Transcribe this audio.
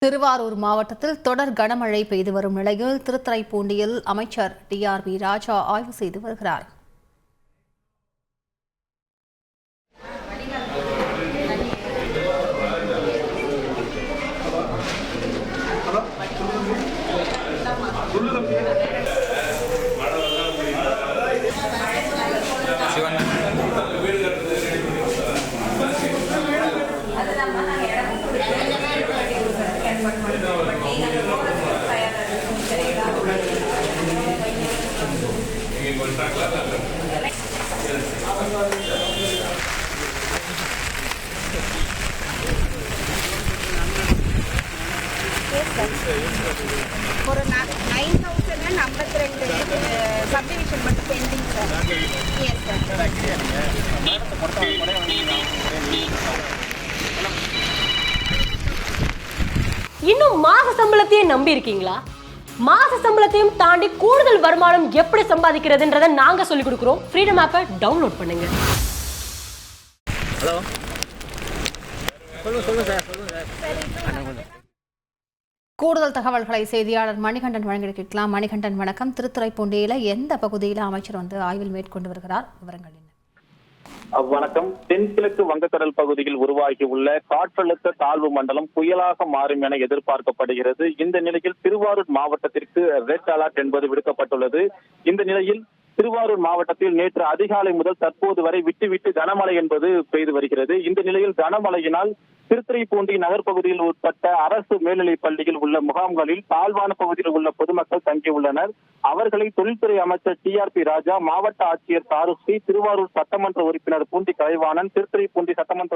திருவாரூர் மாவட்டத்தில் தொடர் கனமழை பெய்து வரும் நிலையில் திருத்துறைப்பூண்டியில் அமைச்சர் டிஆர்பி ராஜா ஆய்வு செய்து வருகிறார். ஒரு 9,052 சப்டிவிஷன் மட்டும் பெண்டிங் சார். Yes sir. இன்னும் மாச சம்பளத்தையே நம்பி இருக்கீங்களா? மாச சம்பளத்தையும் தாண்டி கூடுதல் வருமானம் எப்படி சம்பாதிக்கிறதுன்றதை நாங்க சொல்லிக் கொடுக்கிறோம். ஃப்ரீடம் ஆப்பை டவுன்லோட் பண்ணுங்க. ஹலோ, சொல்லுங்க சார். கூடுதல் தகவல்களை செய்தியாளர் மணிகண்டன் வழங்கி கேட்கலாம். மணிகண்டன் வணக்கம். திருத்துறைப்பூண்டியில எந்த பகுதியில் அமைச்சர் ஆய்வில் மேற்கொண்டு வருகிறார்? விவரங்கள் என்ன? வணக்கம். தென்கிழக்கு வங்கக்கடல் பகுதியில் உருவாகியுள்ள காற்றழுத்த தாழ்வு மண்டலம் புயலாக மாறும் என எதிர்பார்க்கப்படுகிறது. இந்த நிலையில் திருவாரூர் மாவட்டத்திற்கு ரெட் அலர்ட் என்பது விடுக்கப்பட்டுள்ளது. இந்த நிலையில் திருவாரூர் மாவட்டத்தில் நேற்று அதிகாலை முதல் தற்போது வரை விட்டு கனமழை என்பது பெய்து வருகிறது. இந்த நிலையில் கனமழையினால் திருத்துறைப்பூண்டி நகர்பகுதியில் உட்பட்ட அரசு மேல்நிலைப் பள்ளியில் உள்ள முகாம்களில் தாழ்வான பகுதியில் உள்ள பொதுமக்கள் தங்கியுள்ளனர். அவர்களை தொழில்துறை அமைச்சர் டிஆர்பி ராஜா, மாவட்ட ஆட்சியர் தாருஸ்ரீ, திருவாரூர் சட்டமன்ற உறுப்பினர் பூண்டி கலைவாணன், திருத்துறைப்பூண்டி சட்டமன்ற